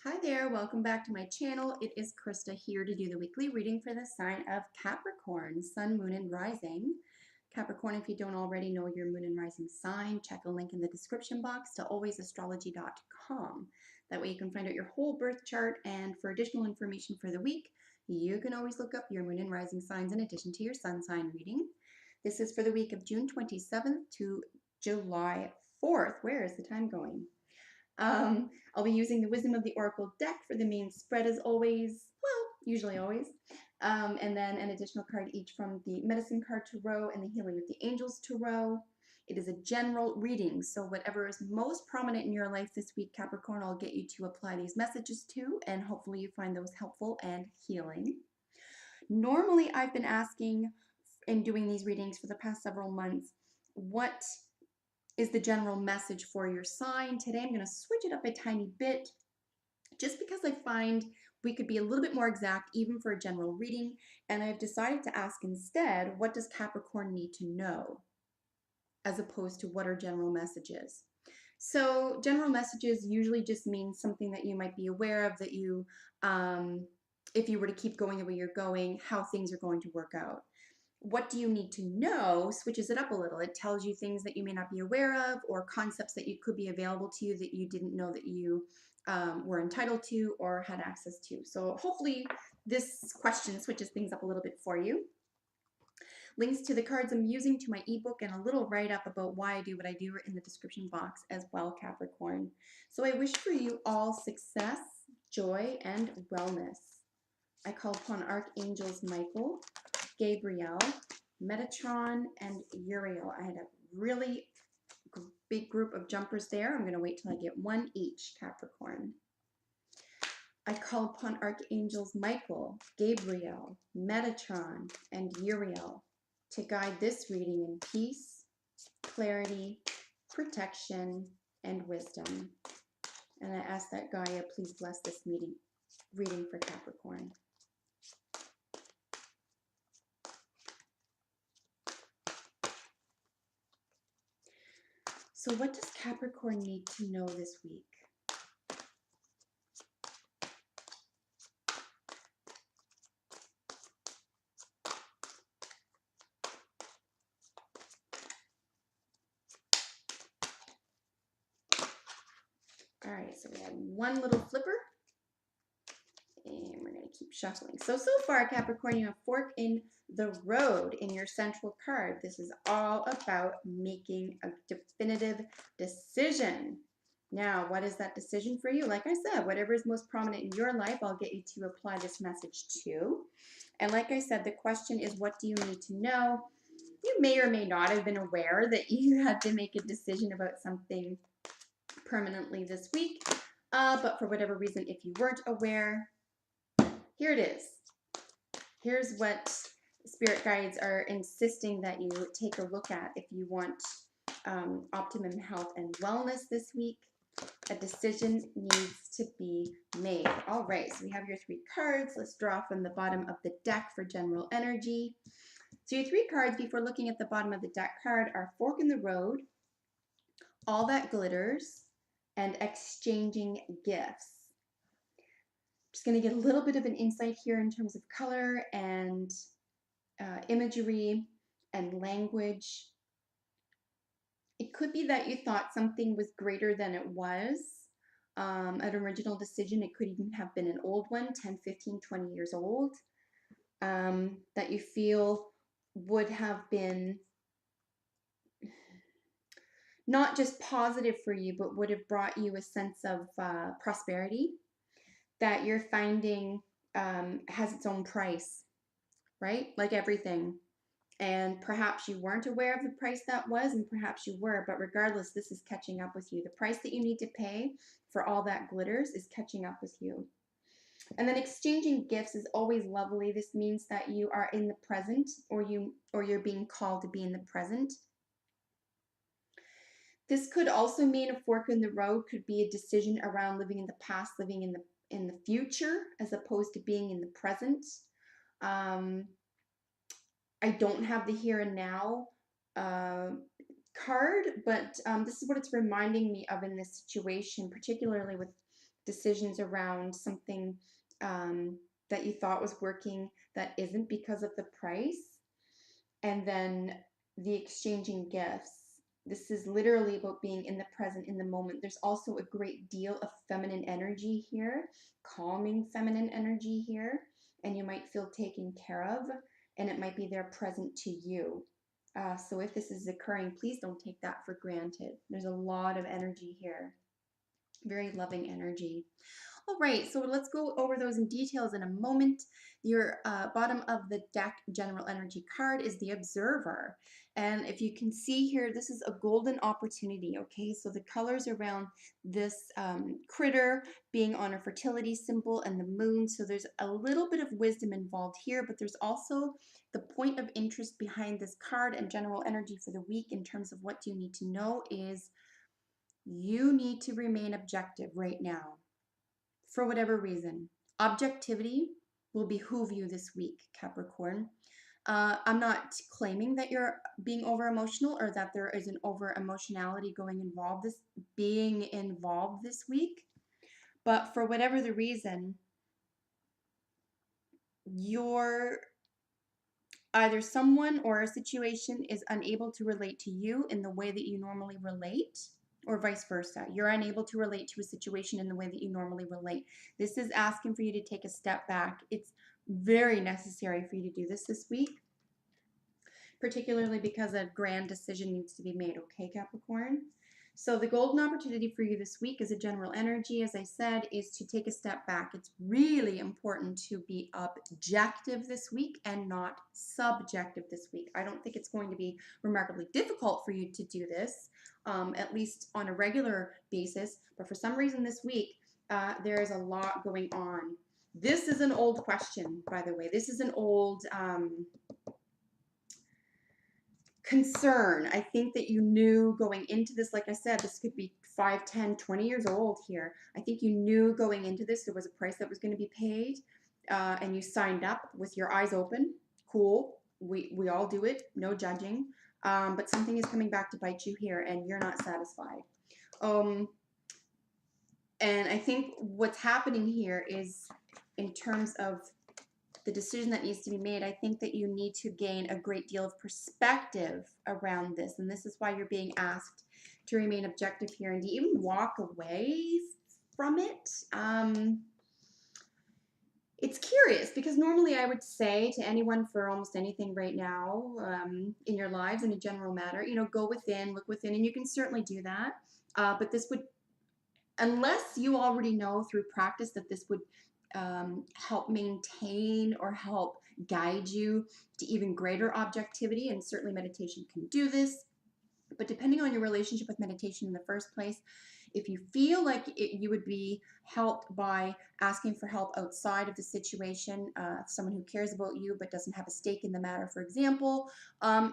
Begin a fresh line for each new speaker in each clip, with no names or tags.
Hi there, welcome back to my channel. It is Krista here to do the weekly reading for the sign of Capricorn, Sun, Moon, and Rising. Capricorn, if you don't already know your Moon and Rising sign, check a link in the description box to alwaysastrology.com. That way you can find out your whole birth chart, and for additional information for the week, you can always look up your Moon and Rising signs in addition to your Sun sign reading. This is for the week of June 27th to July 4th. Where is the time going? I'll be using the Wisdom of the Oracle deck for the main spread as always, well, usually always, and then an additional card each from the Medicine card tarot and the Healing with the Angels tarot. It is a general reading, so whatever is most prominent in your life this week, Capricorn, I'll get you to apply these messages to, and hopefully you find those helpful and healing. Normally, I've been asking in doing these readings for the past several months, what is the general message for your sign. Today I'm going to switch it up a tiny bit just because I find we could be a little bit more exact even for a general reading, and I've decided to ask instead, what does Capricorn need to know, as opposed to what are general messages. So general messages usually just mean something that you might be aware of, that you if you were to keep going the way you're going, how things are going to work out. What do you need to know switches it up a little. It tells you things that you may not be aware of, or concepts that you could be available to you that you didn't know that you were entitled to or had access to. So hopefully this question switches things up a little bit for you. Links to the cards I'm using, to my ebook, and a little write-up about why I do what I do are in the description box as well, Capricorn. So I wish for you all success, joy, and wellness. I call upon Archangels Michael, Gabriel, Metatron, and Uriel. I had a really big group of jumpers there. I'm going to wait till I get one each, Capricorn. I call upon Archangels Michael, Gabriel, Metatron, and Uriel to guide this reading in peace, clarity, protection, and wisdom. And I ask that Gaia please bless this reading for Capricorn. So what does Capricorn need to know this week? All right, so we have one little flipper, and we're going to keep shuffling. So far, Capricorn, you have fork in the road in your central card. This is all about making a definitive decision. Now, what is that decision for you? Like I said, whatever is most prominent in your life, I'll get you to apply this message to. And like I said, the question is, what do you need to know? You may or may not have been aware that you had to make a decision about something permanently this week, but for whatever reason, if you weren't aware, here it is. Here's what spirit guides are insisting that you take a look at if you want optimum health and wellness this week. A decision needs to be made. All right, so we have your three cards. Let's draw from the bottom of the deck for general energy. So your three cards before looking at the bottom of the deck card are Fork in the Road, All That Glitters, and Exchanging Gifts. Just going to get a little bit of an insight here in terms of color and imagery and language. It could be that you thought something was greater than it was. An original decision, it could even have been an old one, 10, 15, 20 years old, that you feel would have been not just positive for you, but would have brought you a sense of prosperity, that you're finding has its own price, right? Like everything. And perhaps you weren't aware of the price that was, and perhaps you were, but regardless, this is catching up with you. The price that you need to pay for all that glitters is catching up with you. And then exchanging gifts is always lovely. This means that you are in the present, or you're being called to be in the present. This could also mean a fork in the road, could be a decision around living in the past, living in the future, as opposed to being in the present. I don't have the here and now card, but this is what it's reminding me of in this situation, particularly with decisions around something that you thought was working that isn't because of the price, and then the exchanging gifts. This is literally about being in the present, in the moment. There's also a great deal of feminine energy here, calming feminine energy here, and you might feel taken care of, and it might be there present to you. So if this is occurring, please don't take that for granted. There's a lot of energy here, very loving energy. All right, so let's go over those in details in a moment. Your bottom of the deck general energy card is the Observer. And if you can see here, this is a golden opportunity, okay? So the colors around this critter being on a fertility symbol and the moon. So there's a little bit of wisdom involved here, but there's also the point of interest behind this card and general energy for the week in terms of what you need to know is you need to remain objective right now for whatever reason. Objectivity will behoove you this week, Capricorn. I'm not claiming that you're being over emotional or that there is an over emotionality being involved this week, but for whatever the reason, you're either someone or a situation is unable to relate to you in the way that you normally relate, or vice versa. You're unable to relate to a situation in the way that you normally relate. This is asking for you to take a step back. It's very necessary for you to do this week, particularly because a grand decision needs to be made, okay, Capricorn? So the golden opportunity for you this week as a general energy, as I said, is to take a step back. It's really important to be objective this week and not subjective this week. I don't think it's going to be remarkably difficult for you to do this, at least on a regular basis. But for some reason this week, there is a lot going on. This is an old question, by the way. This is an old concern. I think that you knew going into this, like I said, this could be 5, 10, 20 years old here. I think you knew going into this there was a price that was going to be paid, and you signed up with your eyes open. Cool. We all do it. No judging. But something is coming back to bite you here, and you're not satisfied. And I think what's happening here is, in terms of the decision that needs to be made, I think that you need to gain a great deal of perspective around this. And this is why you're being asked to remain objective here and to even walk away from it. It's curious because normally I would say to anyone for almost anything right now in your lives in a general matter, go within, look within, and you can certainly do that. But this would, unless you already know through practice that this would help maintain or help guide you to even greater objectivity, and certainly meditation can do this. But depending on your relationship with meditation in the first place, if you feel like you would be helped by asking for help outside of the situation, someone who cares about you but doesn't have a stake in the matter, for example,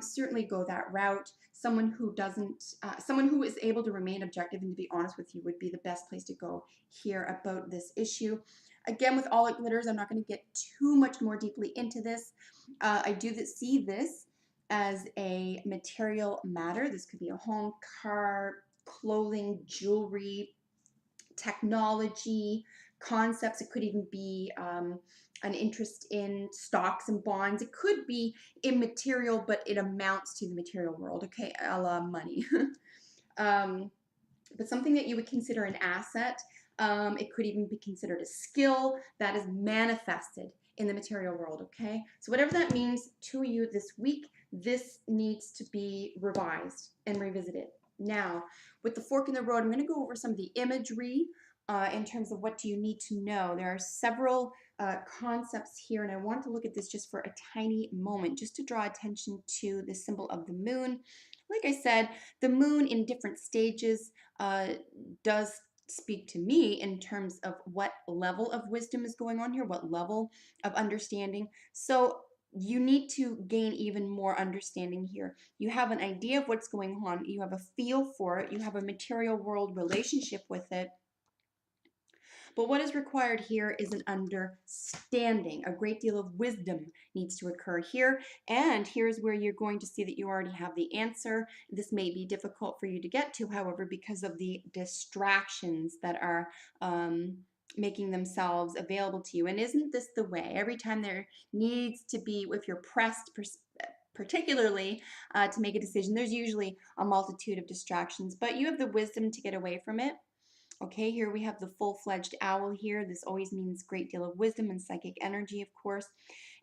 certainly go that route. Someone who is able to remain objective and to be honest with you would be the best place to go here about this issue. Again, with all it glitters, I'm not going to get too much more deeply into this. I do see this as a material matter. This could be a home, car, clothing, jewelry, technology, concepts. It could even be an interest in stocks and bonds. It could be immaterial, but it amounts to the material world, okay, a la money. But something that you would consider an asset. It could even be considered a skill that is manifested in the material world, okay? So whatever that means to you this week, this needs to be revised and revisited. Now, with the fork in the road, I'm going to go over some of the imagery in terms of what do you need to know. There are several concepts here, and I want to look at this just for a tiny moment, just to draw attention to the symbol of the moon. Like I said, the moon in different stages does speak to me in terms of what level of wisdom is going on here, what level of understanding. So you need to gain even more understanding here. You have an idea of what's going on. You have a feel for it. You have a material world relationship with it. But what is required here is an understanding. A great deal of wisdom needs to occur here. And here's where you're going to see that you already have the answer. This may be difficult for you to get to, however, because of the distractions that are making themselves available to you. And isn't this the way? Every time there needs to be, if you're pressed particularly to make a decision, there's usually a multitude of distractions, but you have the wisdom to get away from it. Okay, here we have the full-fledged owl here. This always means great deal of wisdom and psychic energy, of course.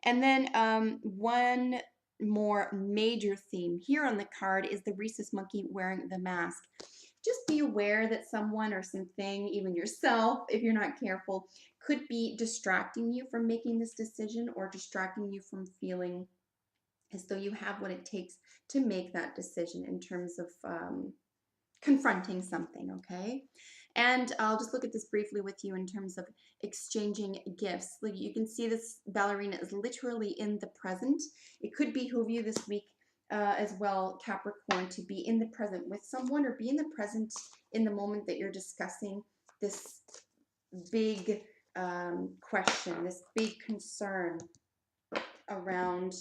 And then one more major theme here on the card is the rhesus monkey wearing the mask. Just be aware that someone or something, even yourself, if you're not careful, could be distracting you from making this decision or distracting you from feeling as though you have what it takes to make that decision in terms of confronting something, okay? And I'll just look at this briefly with you in terms of exchanging gifts. Like you can see this ballerina is literally in the present. It could behoove you this week as well, Capricorn, to be in the present with someone or be in the present in the moment that you're discussing this big question, this big concern around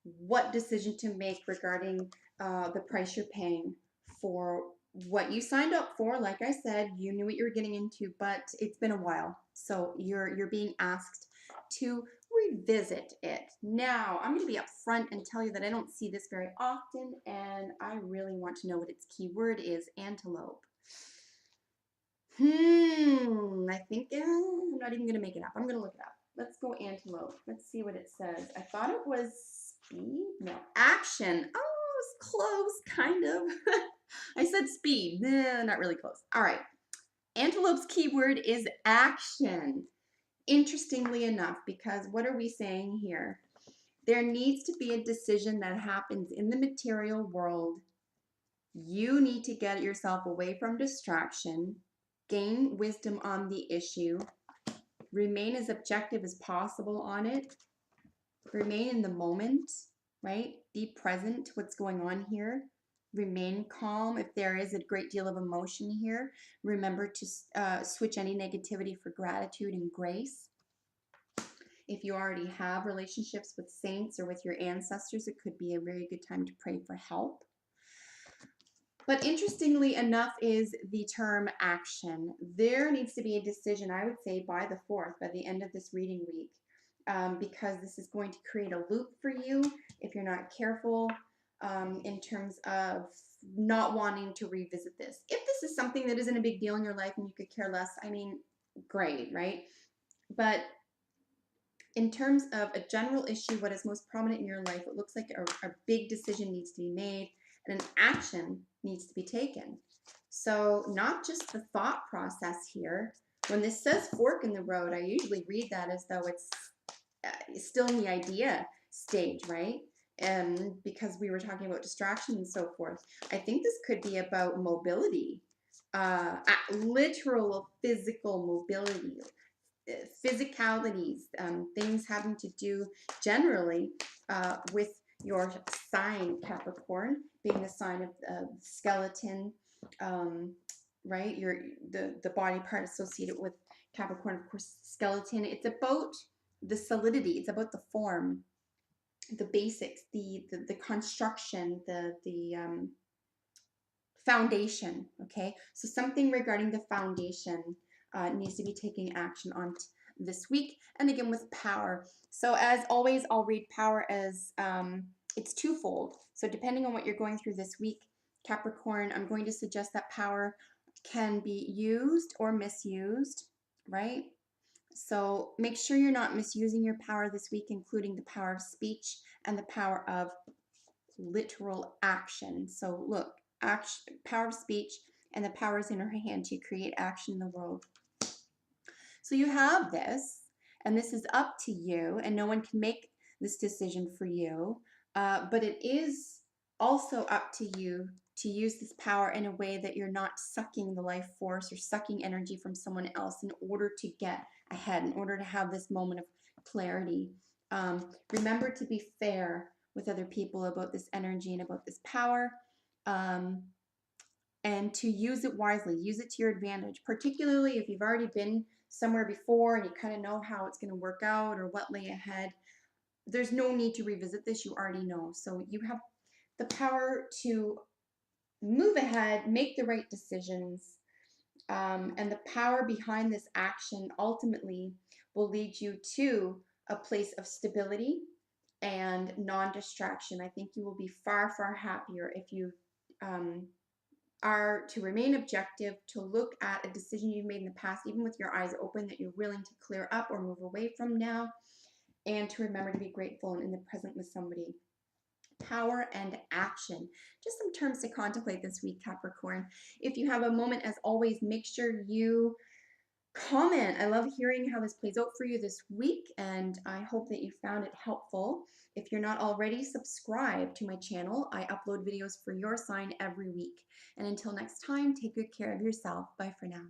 what decision to make regarding the price you're paying for what you signed up for. Like I said, you knew what you were getting into, but it's been a while. So you're being asked to revisit it. Now, I'm going to be upfront and tell you that I don't see this very often, and I really want to know what its keyword is. Antelope. I think I'm not even going to make it up. I'm going to look it up. Let's go antelope. Let's see what it says. I thought it was speed. No, action. Oh, it's close, kind of. I said speed. Not really close. All right. Antelope's keyword is action. Interestingly enough, because what are we saying here? There needs to be a decision that happens in the material world. You need to get yourself away from distraction, gain wisdom on the issue, remain as objective as possible on it, remain in the moment, right? Be present to what's going on here. Remain calm. If there is a great deal of emotion here, remember to switch any negativity for gratitude and grace. If you already have relationships with saints or with your ancestors, it could be a very good time to pray for help. But interestingly enough is the term action. There needs to be a decision, I would say, by the 4th, by the end of this reading week, because this is going to create a loop for you if you're not careful in terms of not wanting to revisit this. If this is something that isn't a big deal in your life and you could care less, I mean, great, right? But in terms of a general issue, what is most prominent in your life, it looks like a big decision needs to be made and an action needs to be taken. So not just the thought process here. When this says fork in the road, I usually read that as though it's still in the idea stage, right? Because we were talking about distraction and so forth. I think this could be about mobility, literal physical mobility, physicalities, things having to do generally with your sign, Capricorn, being the sign of skeleton, right? The body part associated with Capricorn, of course, skeleton. It's about the solidity. It's about the form, the basics, the construction, the foundation. Okay, so something regarding the foundation needs to be taking action on this week. And again, with power. So as always, I'll read power as it's twofold. So depending on what you're going through this week, Capricorn, I'm going to suggest that power can be used or misused, right? So make sure you're not misusing your power this week, including the power of speech and the power of literal action. So look, action, power of speech, and the power is in her hand to create action in the world. So you have this, and this is up to you, and no one can make this decision for you, but it is also up to you to use this power in a way that you're not sucking the life force or sucking energy from someone else in order to get ahead, in order to have this moment of clarity. Remember to be fair with other people about this energy and about this power, and to use it wisely, use it to your advantage, particularly if you've already been somewhere before and you kind of know how it's going to work out or what lay ahead, there's no need to revisit this. You already know. So you have the power to move ahead, make the right decisions, and the power behind this action ultimately will lead you to a place of stability and non-distraction. I think you will be far, far happier if you um, are to remain objective, to look at a decision you've made in the past, even with your eyes open, that you're willing to clear up or move away from now, and to remember to be grateful and in the present with somebody. Power and action. Just some terms to contemplate this week, Capricorn. If you have a moment, as always, make sure you comment. I love hearing how this plays out for you this week, and I hope that you found it helpful. If you're not already, subscribe to my channel. I upload videos for your sign every week. And until next time, take good care of yourself. Bye for now.